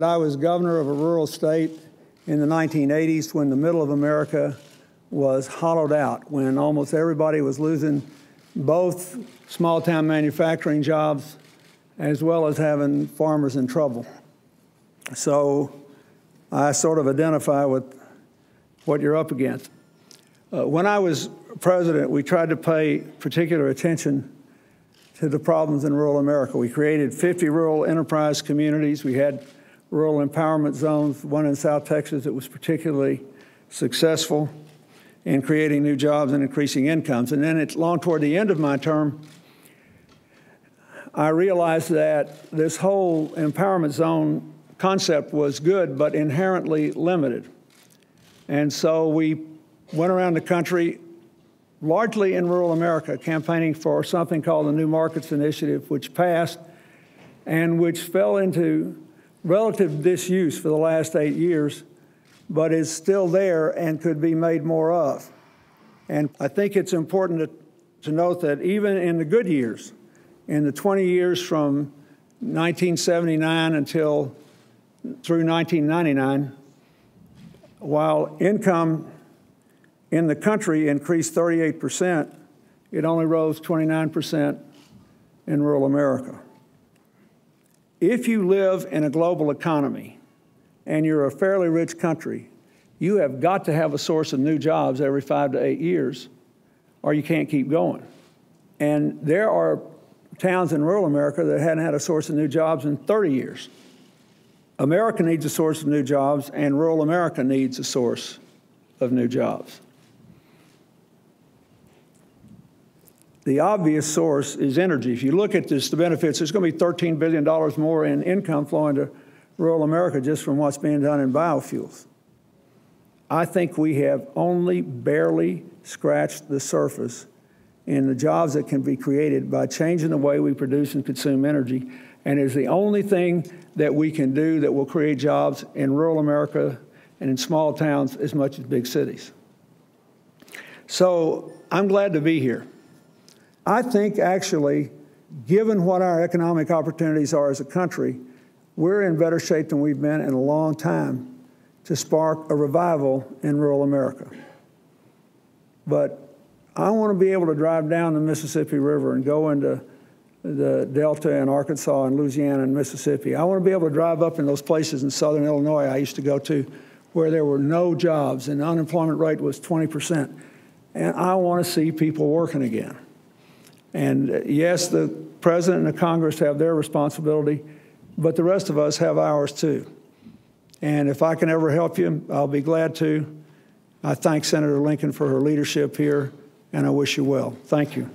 I was governor of a rural state in the 1980s when the middle of America was hollowed out, when almost everybody was losing both small-town manufacturing jobs as well as having farmers in trouble. So I sort of identify with what you're up against. When I was president, we tried to pay particular attention to the problems in rural America. We created 50 rural enterprise communities. We had rural empowerment zones, one in South Texas that was particularly successful in creating new jobs and increasing incomes. And then long toward the end of my term, I realized that this whole empowerment zone concept was good, but inherently limited. And so we went around the country, largely in rural America, campaigning for something called the New Markets Initiative, which passed and which fell into relative disuse for the last 8 years, but is still there and could be made more of. And I think it's important to note that even in the good years, in the 20 years from 1979 through 1999, while income in the country increased 38%, it only rose 29% in rural America. If you live in a global economy and you're a fairly rich country, you have got to have a source of new jobs every 5 to 8 years, or you can't keep going. And there are towns in rural America that hadn't had a source of new jobs in 30 years. America needs a source of new jobs, and rural America needs a source of new jobs. The obvious source is energy. If you look at the benefits, there's going to be $13 billion more in income flowing to rural America just from what's being done in biofuels. I think we have only barely scratched the surface in the jobs that can be created by changing the way we produce and consume energy, and is the only thing that we can do that will create jobs in rural America and in small towns as much as big cities. So I'm glad to be here. I think actually, given what our economic opportunities are as a country, we're in better shape than we've been in a long time to spark a revival in rural America. But I want to be able to drive down the Mississippi River and go into the Delta in Arkansas and Louisiana and Mississippi. I want to be able to drive up in those places in southern Illinois I used to go to where there were no jobs and the unemployment rate was 20%. And I want to see people working again. And yes, the President and the Congress have their responsibility, but the rest of us have ours too. And if I can ever help you, I'll be glad to. I thank Senator Lincoln for her leadership here, and I wish you well. Thank you.